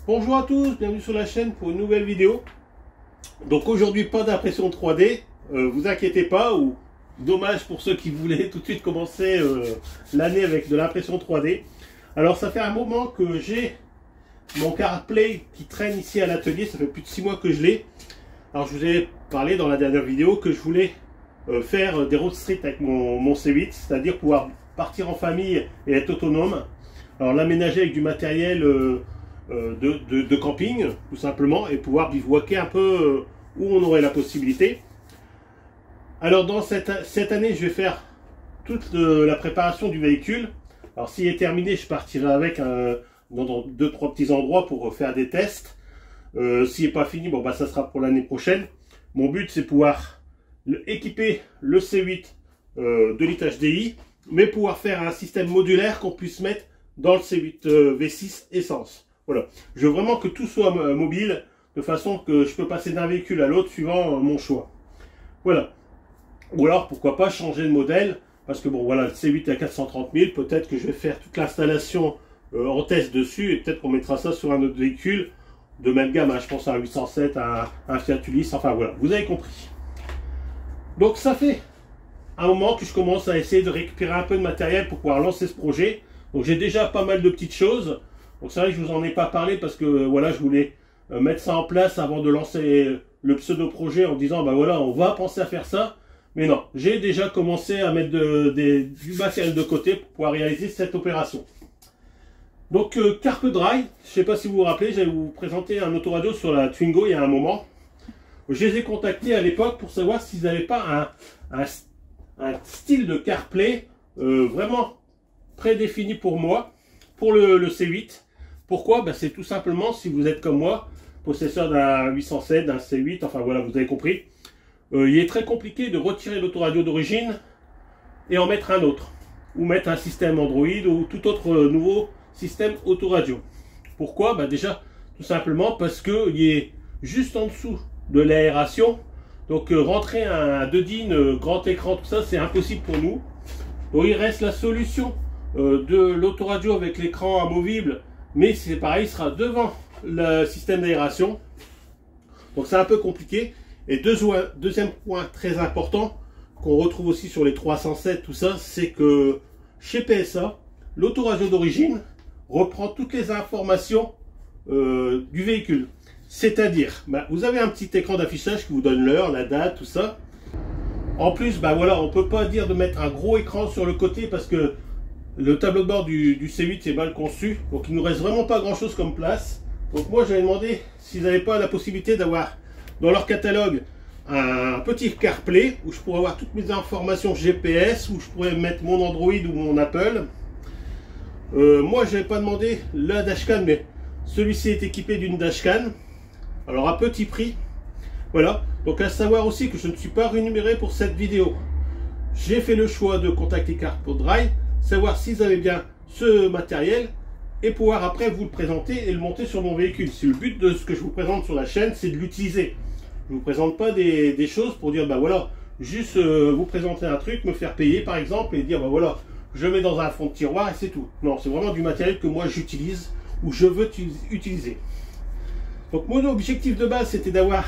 Bonjour à tous, bienvenue sur la chaîne pour une nouvelle vidéo. Donc aujourd'hui pas d'impression 3D, vous inquiétez pas, ou dommage pour ceux qui voulaient tout de suite commencer l'année avec de l'impression 3D. Alors ça fait un moment que j'ai mon CarPlay qui traîne ici à l'atelier, ça fait plus de 6 mois que je l'ai. Alors je vous ai parlé dans la dernière vidéo que je voulais faire des road street avec mon C8, c'est-à-dire pouvoir partir en famille et être autonome. Alors l'aménager avec du matériel de camping tout simplement et pouvoir bivouaquer un peu où on aurait la possibilité. Alors dans cette année je vais faire toute la préparation du véhicule. Alors s'il est terminé je partirai avec dans 2-3 petits endroits pour faire des tests. S'il n'est pas fini, bon bah ça sera pour l'année prochaine. Mon but c'est pouvoir équiper le C8 de litre HDI, mais pouvoir faire un système modulaire qu'on puisse mettre dans le C8 V6 essence. Voilà, je veux vraiment que tout soit mobile, de façon que je peux passer d'un véhicule à l'autre suivant mon choix. Voilà. Ou alors, pourquoi pas changer de modèle, parce que bon, voilà, le C8 à 430 000, peut-être que je vais faire toute l'installation en test dessus, et peut-être qu'on mettra ça sur un autre véhicule de même gamme, hein, je pense à un 807, à un Fiat Ulysse, enfin voilà, vous avez compris. Donc ça fait un moment que je commence à essayer de récupérer un peu de matériel pour pouvoir lancer ce projet. Donc j'ai déjà pas mal de petites choses. Donc c'est vrai que je vous en ai pas parlé parce que voilà, je voulais mettre ça en place avant de lancer le pseudo-projet en disant bah voilà, on va penser à faire ça. Mais non, j'ai déjà commencé à mettre du matériel de côté pour pouvoir réaliser cette opération. Donc CarpeDrive, je sais pas si vous vous rappelez, j'allais vous présenter un autoradio sur la Twingo il y a un moment. Je les ai contactés à l'époque pour savoir s'ils n'avaient pas un style de CarPlay vraiment prédéfini pour moi, pour le C8. Pourquoi? Ben, c'est tout simplement si vous êtes comme moi, possesseur d'un 807, d'un C8, enfin voilà, vous avez compris. Il est très compliqué de retirer l'autoradio d'origine et en mettre un autre. Ou mettre un système Android ou tout autre nouveau système autoradio. Pourquoi? Ben, déjà, tout simplement parce qu'il est juste en dessous de l'aération. Donc rentrer un 2 DIN, grand écran, tout ça, c'est impossible pour nous. Donc il reste la solution de l'autoradio avec l'écran amovible, mais c'est pareil, il sera devant le système d'aération. Donc c'est un peu compliqué. Et deuxième point très important, qu'on retrouve aussi sur les 307, tout ça, c'est que chez PSA, l'autoradio d'origine reprend toutes les informations du véhicule. C'est-à-dire, bah, vous avez un petit écran d'affichage qui vous donne l'heure, la date, tout ça. En plus, bah voilà, on peut pas dire de mettre un gros écran sur le côté parce que le tableau de bord du C8 est mal conçu. Donc il nous reste vraiment pas grand chose comme place. Donc moi j'avais demandé s'ils n'avaient pas la possibilité d'avoir dans leur catalogue un petit CarPlay où je pourrais avoir toutes mes informations GPS, où je pourrais mettre mon Android ou mon Apple. Moi j'avais pas demandé la dashcam, mais celui-ci est équipé d'une dashcam. Alors à petit prix. Voilà, donc à savoir aussi que je ne suis pas rémunéré pour cette vidéo. J'ai fait le choix de contacter CarpeDrive, savoir s'ils avaient bien ce matériel et pouvoir après vous le présenter et le monter sur mon véhicule. Si le but de ce que je vous présente sur la chaîne, c'est de l'utiliser. Je ne vous présente pas des choses pour dire bah voilà, juste vous présenter un truc, me faire payer par exemple et dire bah voilà, je mets dans un fond de tiroir et c'est tout. Non, c'est vraiment du matériel que moi j'utilise ou je veux utiliser. Donc mon objectif de base c'était d'avoir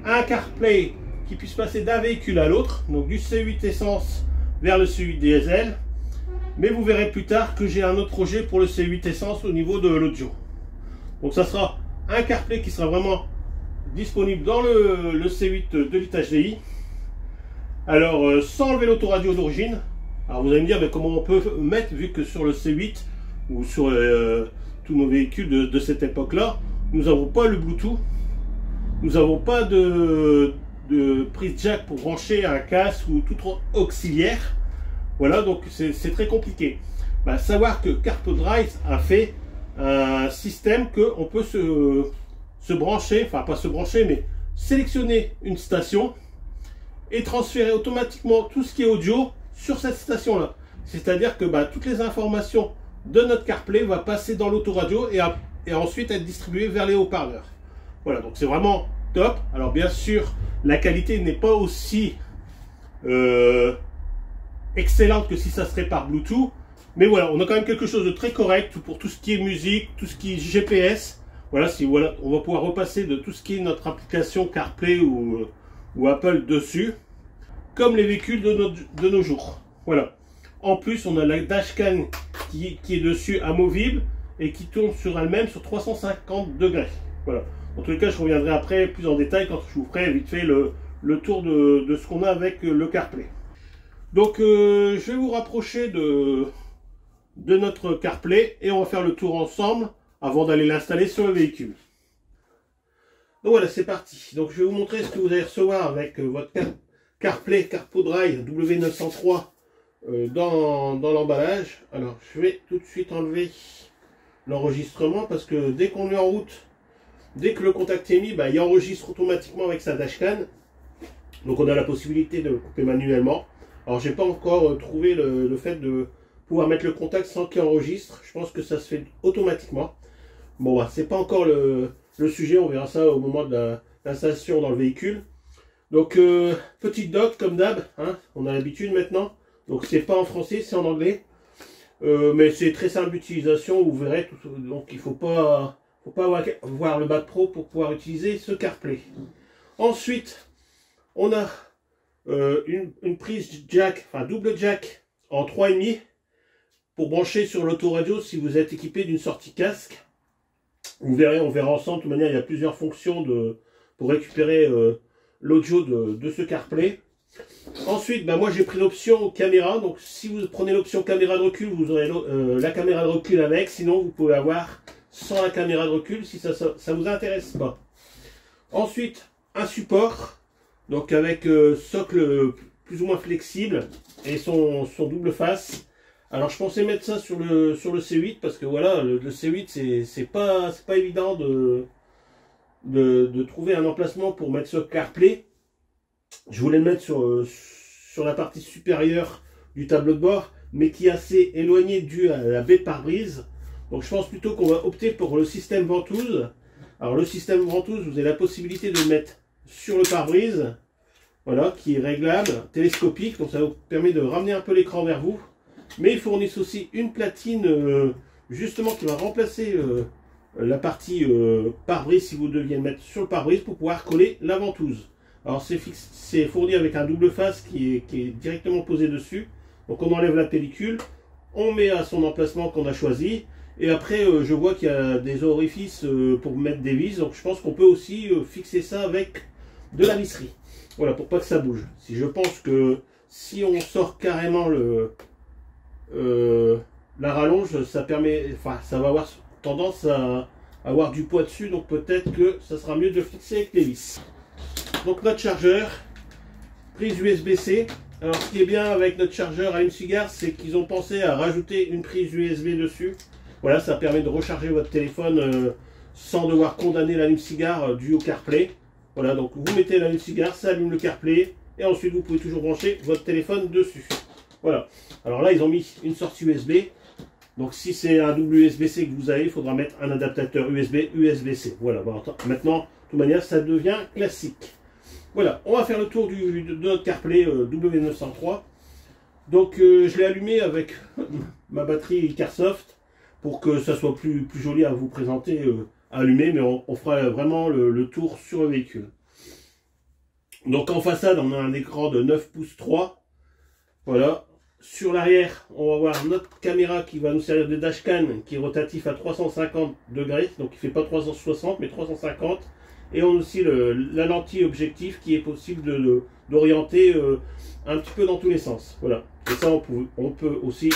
un CarPlay qui puisse passer d'un véhicule à l'autre, donc du C8 essence vers le C8 diesel. Mais vous verrez plus tard que j'ai un autre projet pour le C8 essence au niveau de l'audio. Donc ça sera un CarPlay qui sera vraiment disponible dans le C8 de litre HDI. Alors sans enlever l'autoradio d'origine. Alors vous allez me dire mais comment on peut mettre, vu que sur le C8 ou sur tous nos véhicules de cette époque là, nous n'avons pas le Bluetooth. Nous n'avons pas de prise jack pour brancher un casque ou tout autre auxiliaire. Voilà, donc c'est très compliqué. Bah, savoir que CarpeDrive a fait un système qu'on peut se brancher, enfin pas se brancher, mais sélectionner une station et transférer automatiquement tout ce qui est audio sur cette station-là. C'est-à-dire que bah, toutes les informations de notre CarPlay va passer dans l'autoradio et ensuite être distribuées vers les haut-parleurs. Voilà, donc c'est vraiment top. Alors bien sûr, la qualité n'est pas aussi excellente que si ça serait par Bluetooth, Mais voilà, on a quand même quelque chose de très correct pour tout ce qui est musique, tout ce qui est GPS. Voilà, voilà, on va pouvoir repasser de tout ce qui est notre application CarPlay ou Apple dessus, comme les véhicules de nos jours. Voilà. En plus, on a la dashcam qui est dessus, amovible, et qui tourne sur elle-même sur 350 degrés. Voilà. En tous les cas, je reviendrai après plus en détail quand je vous ferai vite fait le tour de ce qu'on a avec le CarPlay. Donc, je vais vous rapprocher de notre CarPlay et on va faire le tour ensemble avant d'aller l'installer sur le véhicule. Donc voilà, c'est parti. Donc je vais vous montrer ce que vous allez recevoir avec votre CarPlay CarPodRide W903 dans l'emballage. Alors je vais tout de suite enlever l'enregistrement parce que dès qu'on est en route, dès que le contact est mis, bah, il enregistre automatiquement avec sa dashcam. Donc on a la possibilité de le couper manuellement. Alors j'ai pas encore trouvé le fait de pouvoir mettre le contact sans qu'il enregistre. Je pense que ça se fait automatiquement. Bon, bah, c'est pas encore le sujet, on verra ça au moment de l'installation dans le véhicule. Donc, petite doc comme d'hab, hein, on a l'habitude maintenant. Donc, c'est pas en français, c'est en anglais. Mais c'est très simple d'utilisation, vous verrez. Donc, il faut pas avoir le Mac Pro pour pouvoir utiliser ce CarPlay. Ensuite, on a une prise jack, enfin double jack en 3,5 pour brancher sur l'autoradio si vous êtes équipé d'une sortie casque. Vous verrez, on verra ensemble. De toute manière, il y a plusieurs fonctions pour récupérer l'audio de ce CarPlay. Ensuite, bah, moi j'ai pris l'option caméra. Donc si vous prenez l'option caméra de recul, vous aurez la caméra de recul avec. Sinon, vous pouvez avoir sans la caméra de recul si ça vous intéresse pas. Ensuite, un support. Donc avec socle plus ou moins flexible et son double face. Alors je pensais mettre ça sur le C8 parce que voilà, le C8 c'est pas évident de trouver un emplacement pour mettre ce CarPlay. Je voulais le mettre sur la partie supérieure du tableau de bord, mais qui est assez éloigné dû à la baie de pare-brise. Donc je pense plutôt qu'on va opter pour le système ventouse. Alors le système ventouse, vous avez la possibilité de le mettre sur le pare-brise, voilà, qui est réglable, télescopique, donc ça vous permet de ramener un peu l'écran vers vous. Mais ils fournissent aussi une platine justement qui va remplacer la partie pare-brise si vous deviez le mettre sur le pare-brise pour pouvoir coller la ventouse. Alors c'est fourni avec un double face qui est directement posé dessus. Donc on enlève la pellicule, on met à son emplacement qu'on a choisi. Et après je vois qu'il y a des orifices pour mettre des vis. Donc je pense qu'on peut aussi fixer ça avec de la visserie. Voilà, pour pas que ça bouge. Si je pense que si on sort carrément la rallonge, ça va avoir tendance à avoir du poids dessus, donc peut-être que ça sera mieux de le fixer avec les vis. Donc notre chargeur, prise USB-C. Alors ce qui est bien avec notre chargeur à une cigare, c'est qu'ils ont pensé à rajouter une prise USB dessus. Voilà, ça permet de recharger votre téléphone sans devoir condamner l'allume-cigare dû au CarPlay. Voilà, donc vous mettez l'allume-cigare, ça allume le CarPlay, et ensuite vous pouvez toujours brancher votre téléphone dessus. Voilà. Alors là, ils ont mis une sortie USB. Donc si c'est un double USB-C que vous avez, il faudra mettre un adaptateur USB-C. Voilà. Bon, maintenant, de toute manière, ça devient classique. Voilà. On va faire le tour de notre CarPlay W903. Donc je l'ai allumé avec ma batterie Carsoft pour que ça soit plus joli à vous présenter allumé. Mais on fera vraiment le tour sur le véhicule. Donc en façade, on a un écran de 9 pouces 3. Voilà. Sur l'arrière, on va voir notre caméra qui va nous servir de dashcam qui est rotatif à 350 degrés. Donc il ne fait pas 360 mais 350. Et on a aussi la lentille objectif qui est possible d'orienter un petit peu dans tous les sens. Voilà. Et ça, on peut aussi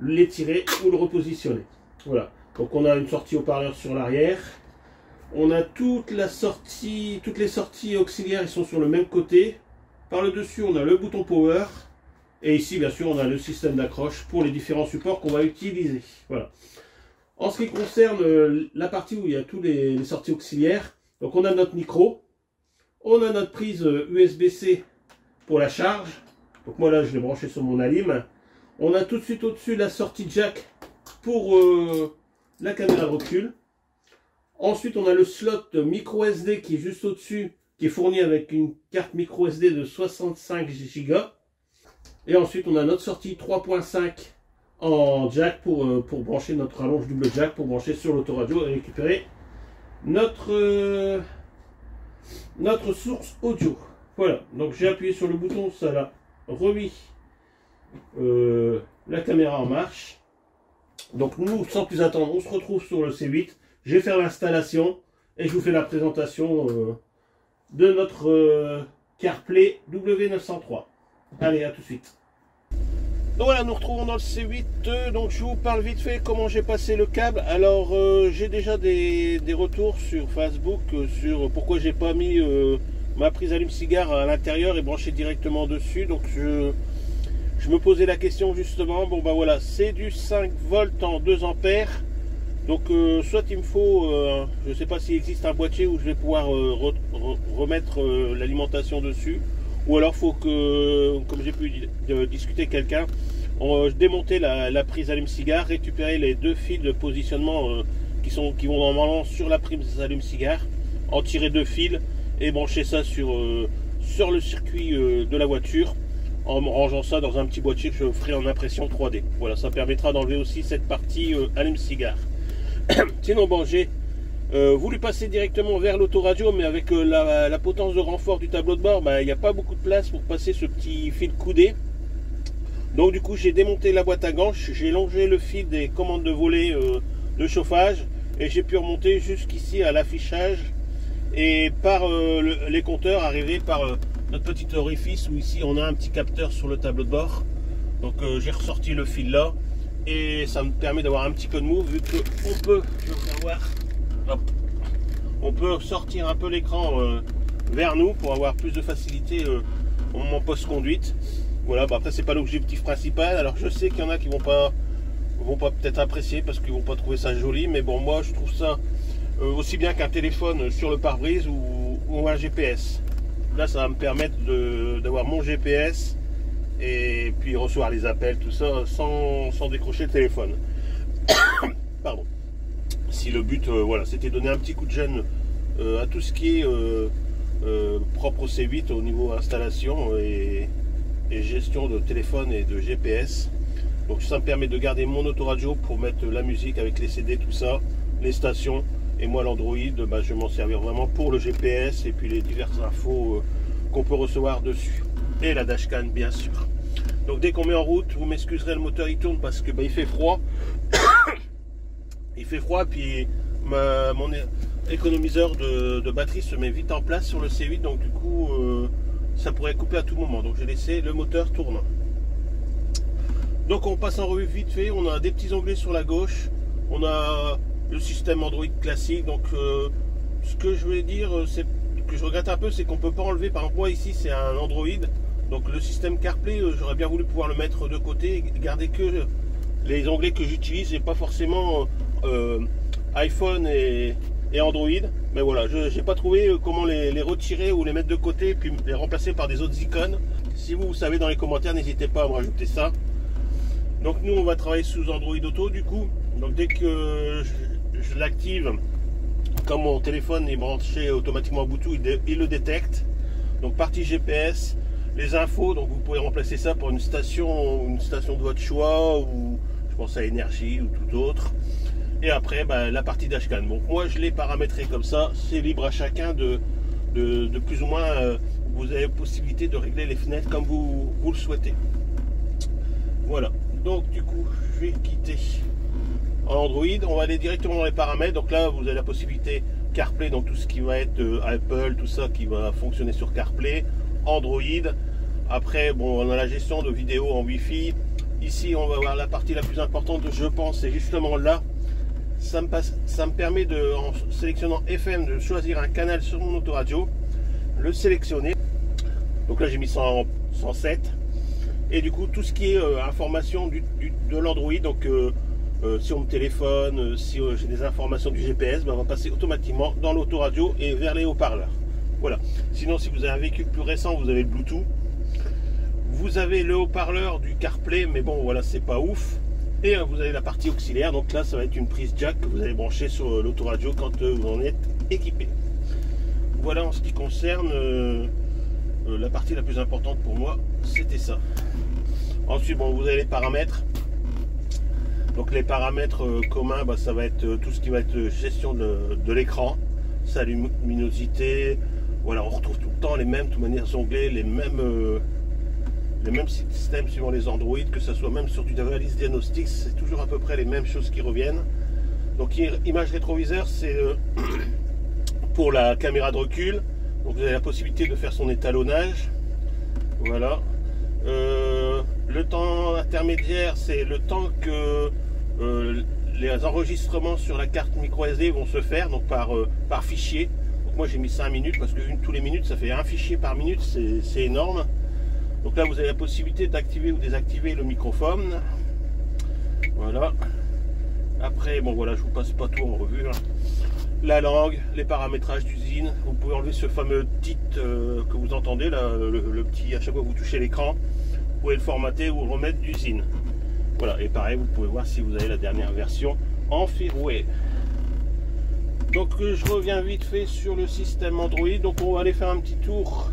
l'étirer ou le repositionner. Voilà. Donc on a une sortie haut-parleur sur l'arrière. On a toutes les sorties auxiliaires, ils sont sur le même côté. Par le dessus, on a le bouton power. Et ici, bien sûr, on a le système d'accroche pour les différents supports qu'on va utiliser. Voilà. En ce qui concerne la partie où il y a tous les sorties auxiliaires, donc on a notre micro, on a notre prise USB-C pour la charge. Donc moi là, je l'ai branché sur mon alim. On a tout de suite au-dessus la sortie jack pour la caméra de recul. Ensuite, on a le slot micro SD qui est juste au-dessus, qui est fourni avec une carte micro SD de 65 Go. Et ensuite, on a notre sortie 3.5 en jack pour brancher notre rallonge double jack pour brancher sur l'autoradio et récupérer notre source audio. Voilà, donc j'ai appuyé sur le bouton, ça l'a remis la caméra en marche. Donc nous, sans plus attendre, on se retrouve sur le C8. Je vais faire l'installation et je vous fais la présentation de notre CarPlay W903. Allez, à tout de suite. Donc voilà, nous retrouvons dans le C8. Donc je vous parle vite fait comment j'ai passé le câble. Alors j'ai déjà des retours sur Facebook sur pourquoi j'ai pas mis ma prise allume-cigare à l'intérieur et branché directement dessus. Donc je me posais la question justement. Bon bah voilà, c'est du 5 volts en 2 ampères. Donc soit il me faut, je ne sais pas s'il existe un boîtier où je vais pouvoir remettre l'alimentation dessus. Ou alors faut que, comme j'ai pu discuter avec quelqu'un, démonter la prise allume-cigare, récupérer les 2 fils de positionnement qui vont normalement sur la prise allume-cigare, en tirer 2 fils et brancher ça sur le circuit de la voiture, en rangeant ça dans un petit boîtier que je ferai en impression 3D. Voilà, ça permettra d'enlever aussi cette partie allume-cigare. Sinon bon, j'ai voulu passer directement vers l'autoradio, mais avec la potence de renfort du tableau de bord, il n'y a pas beaucoup de place pour passer ce petit fil coudé. Donc du coup j'ai démonté la boîte à gauche, j'ai longé le fil des commandes de volet de chauffage et j'ai pu remonter jusqu'ici à l'affichage et par les compteurs arriver par notre petit orifice où ici on a un petit capteur sur le tableau de bord. Donc j'ai ressorti le fil là et ça me permet d'avoir un petit peu de move vu qu'on peut, je vais vous faire voir. Hop. On peut sortir un peu l'écran vers nous pour avoir plus de facilité au moment post-conduite. Voilà, après c'est pas l'objectif principal. Alors je sais qu'il y en a qui vont pas peut-être apprécier parce qu'ils vont pas trouver ça joli, mais bon, moi je trouve ça aussi bien qu'un téléphone sur le pare-brise ou un GPS. Là ça va me permettre d'avoir mon GPS et puis recevoir les appels, tout ça sans décrocher le téléphone. Pardon. Si le but voilà, c'était donner un petit coup de gêne à tout ce qui est propre au C8 au niveau installation et gestion de téléphone et de GPS. Donc ça me permet de garder mon autoradio pour mettre la musique avec les CD, tout ça, les stations, et moi l'Android, je vais m'en servir vraiment pour le GPS et puis les diverses infos qu'on peut recevoir dessus. Et la dashcam bien sûr. Donc dès qu'on met en route, vous m'excuserez, le moteur il tourne parce que il fait froid. Il fait froid, puis mon économiseur de batterie se met vite en place sur le C8, donc du coup ça pourrait couper à tout moment. Donc j'ai laissé le moteur tournant. Donc on passe en revue vite fait. On a des petits onglets sur la gauche. On a le système Android classique. Donc ce que je voulais dire, c'est que je regrette un peu, c'est qu'on peut pas enlever. Par exemple moi ici c'est un Android, donc le système CarPlay, j'aurais bien voulu pouvoir le mettre de côté et garder que les onglets que j'utilise et pas forcément iPhone et Android. Mais voilà, je n'ai pas trouvé comment les retirer ou les mettre de côté et puis les remplacer par des autres icônes. Si vous savez dans les commentaires, n'hésitez pas à me rajouter ça. Donc nous on va travailler sous Android Auto du coup. Donc dès que je l'active, comme mon téléphone est branché automatiquement au Bluetooth, il le détecte. Donc partie GPS, les infos, donc vous pouvez remplacer ça pour une station de votre choix, ou je pense à Énergie ou tout autre. Et après la partie dashcam. Donc moi je l'ai paramétré comme ça, c'est libre à chacun de plus ou moins, vous avez possibilité de régler les fenêtres comme vous le souhaitez. Voilà, donc du coup je vais quitter en Android, on va aller directement dans les paramètres. Donc là vous avez la possibilité CarPlay, donc tout ce qui va être Apple, tout ça qui va fonctionner sur CarPlay, Android. Après bon, on a la gestion de vidéos en Wi-Fi. Ici on va voir la partie la plus importante, je pense, c'est justement là. Ça me permet de, en sélectionnant FM, de choisir un canal sur mon autoradio, le sélectionner. Donc là j'ai mis 107. Et du coup tout ce qui est information de l'Android, donc sur mon téléphone, si j'ai des informations du GPS, on va passer automatiquement dans l'autoradio et vers les haut-parleurs. Voilà. Sinon si vous avez un véhicule plus récent, vous avez le Bluetooth. Vous avez le haut-parleur du CarPlay, mais bon voilà, c'est pas ouf. Et vous avez la partie auxiliaire, donc là ça va être une prise jack que vous allez brancher sur l'autoradio quand vous en êtes équipé. Voilà en ce qui concerne la partie la plus importante pour moi, c'était ça. Ensuite bon, vous avez les paramètres. Donc les paramètres communs, bah, ça va être tout ce qui va être gestion de l'écran, sa luminosité. Voilà, on retrouve tout le temps les mêmes, de toute manière, onglets, les mêmes systèmes suivant les Android, que ce soit même sur du analyse diagnostic, c'est toujours à peu près les mêmes choses qui reviennent. Donc image rétroviseur, c'est pour la caméra de recul. Donc vous avez la possibilité de faire son étalonnage. Voilà. Le temps intermédiaire, c'est le temps que les enregistrements sur la carte micro SD vont se faire, donc par fichier. Donc moi j'ai mis 5 minutes parce que tous les minutes ça fait un fichier par minute, c'est énorme. Donc là vous avez la possibilité d'activer ou désactiver le microphone. Voilà. Après, bon voilà, je vous passe pas tout en revue. Hein. La langue, les paramétrages d'usine. Vous pouvez enlever ce fameux titre que vous entendez là, le petit, à chaque fois que vous touchez l'écran. Vous pouvez le formater ou le remettre d'usine. Voilà, et pareil, vous pouvez voir si vous avez la dernière version en firmware. Donc je reviens vite fait sur le système Android. Donc on va aller faire un petit tour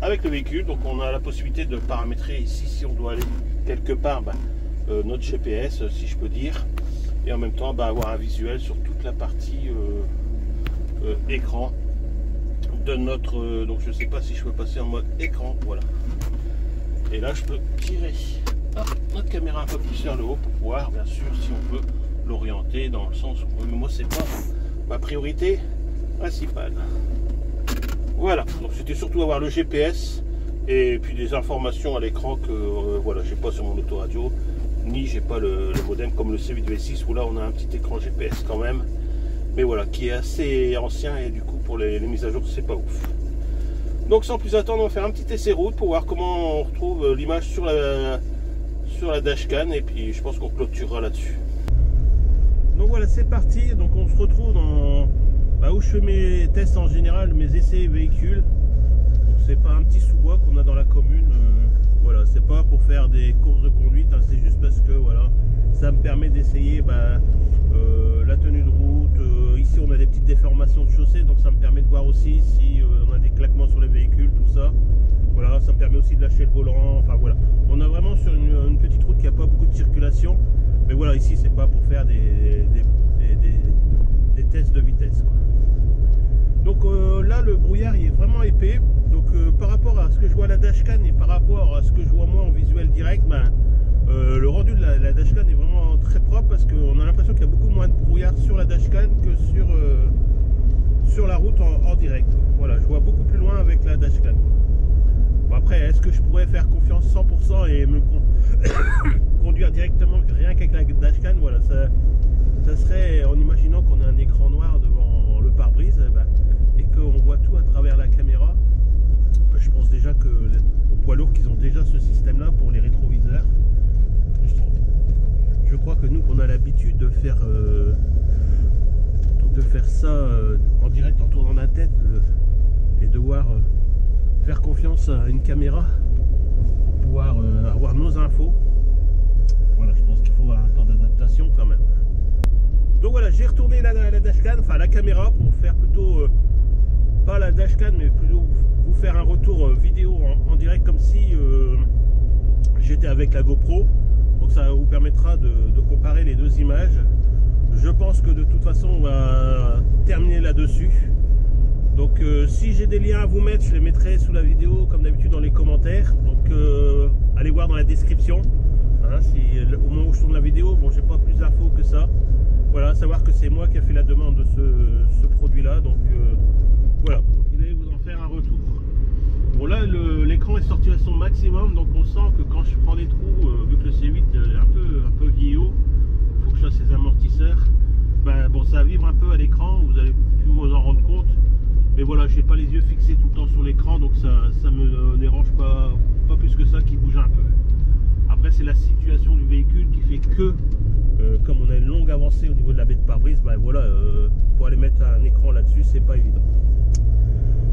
avec le véhicule. Donc on a la possibilité de paramétrer ici si on doit aller quelque part notre GPS, si je peux dire, et en même temps avoir un visuel sur toute la partie écran de notre donc je sais pas si je peux passer en mode écran. Voilà, et là je peux tirer notre caméra un peu plus vers le haut pour pouvoir, bien sûr, si on peut l'orienter dans le sens où moi c'est pas ma priorité principale. Voilà, donc c'était surtout avoir le GPS et puis des informations à l'écran que voilà, j'ai pas sur mon autoradio, ni j'ai pas le modem comme le C8V6 où là on a un petit écran GPS quand même, mais voilà, qui est assez ancien et du coup pour les mises à jour c'est pas ouf. Donc sans plus attendre, on va faire un petit essai route pour voir comment on retrouve l'image sur la dashcam, et puis je pense qu'on clôturera là-dessus. Donc voilà, c'est parti. Donc on se retrouve dans où je fais mes tests en général, mes essais véhicules. Donc c'est pas un petit sous-bois qu'on a dans la commune. Voilà, c'est pas pour faire des courses de conduite, hein, c'est juste parce que voilà, ça me permet d'essayer la tenue de route. Ici on a des petites déformations de chaussée, donc ça me permet de voir aussi si on a des claquements sur les véhicules, tout ça. Voilà, ça me permet aussi de lâcher le volant. Enfin voilà, on a vraiment sur une petite route qui n'a pas beaucoup de circulation. Mais voilà, ici c'est pas pour faire des tests de vitesse, quoi. Donc là le brouillard il est vraiment épais. Donc par rapport à ce que je vois à la dashcam et par rapport à ce que je vois moi en visuel direct, le rendu de la dashcam est vraiment très propre, parce qu'on a l'impression qu'il y a beaucoup moins de brouillard sur la dashcam que sur la route en direct. Voilà, je vois beaucoup plus loin avec la dashcam. Bon, après, est-ce que je pourrais faire confiance 100% et me conduire directement rien qu'avec la dashcam? Voilà, ça serait en imaginant qu'on a un écran noir devant le pare-brise et qu'on voit tout à travers la caméra. Je pense déjà que aux poids lourds qu'ils ont déjà ce système là pour les rétroviseurs. Je crois que nous qu'on a l'habitude de faire ça en direct en tournant la tête et devoir faire confiance à une caméra pour pouvoir avoir nos infos. Voilà, je pense qu'il faut un temps d'adaptation quand même. Donc voilà, j'ai retourné la dashcam, enfin la caméra, pour faire plutôt pas la dashcam mais plutôt vous faire un retour vidéo en direct, comme si j'étais avec la GoPro. Donc ça vous permettra de comparer les deux images. Je pense que de toute façon on va terminer là-dessus. Donc si j'ai des liens à vous mettre, je les mettrai sous la vidéo comme d'habitude dans les commentaires. Donc allez voir dans la description. Hein, au moment où je tourne la vidéo, bon, j'ai pas plus d'infos que ça. Voilà, savoir que c'est moi qui a fait la demande de ce produit-là. Donc voilà, je vais vous en faire un retour. Bon là, l'écran est sorti à son maximum, donc on sent que quand je prends des trous, vu que le C8 est un peu vieillot, il faut que je fasse ses amortisseurs. Bon, ça vibre un peu à l'écran, vous allez plus vous en rendre compte. Mais voilà, je n'ai pas les yeux fixés tout le temps sur l'écran, donc ça me dérange pas plus que ça, qui bouge un peu. Après, c'est la situation du véhicule qui fait que, comme on a une longue avancée au niveau de la baie de pare-brise, voilà, pour aller mettre un écran là-dessus, c'est pas évident.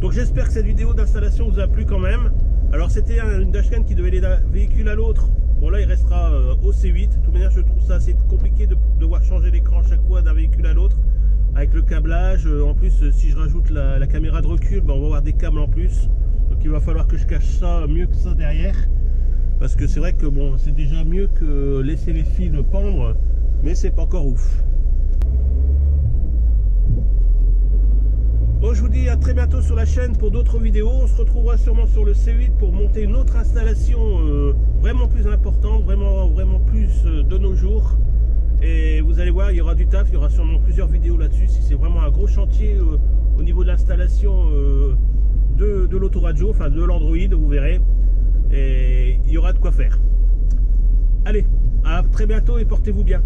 Donc j'espère que cette vidéo d'installation vous a plu quand même. Alors c'était une dashcam qui devait aller d'un véhicule à l'autre. Bon là il restera au C8. De toute manière je trouve ça assez compliqué de devoir changer l'écran chaque fois d'un véhicule à l'autre. Avec le câblage, en plus si je rajoute la caméra de recul, on va avoir des câbles en plus. Donc il va falloir que je cache ça mieux que ça derrière. parce que c'est vrai que bon, c'est déjà mieux que laisser les fils pendre, mais c'est pas encore ouf. Bon, je vous dis à très bientôt sur la chaîne pour d'autres vidéos. On se retrouvera sûrement sur le C8 pour monter une autre installation vraiment plus importante, vraiment plus de nos jours. Et vous allez voir, il y aura du taf, il y aura sûrement plusieurs vidéos là-dessus. Si c'est vraiment un gros chantier au niveau de l'installation de l'autoradio, enfin de l'Android, vous verrez. Et il y aura de quoi faire. Allez, à très bientôt et portez-vous bien.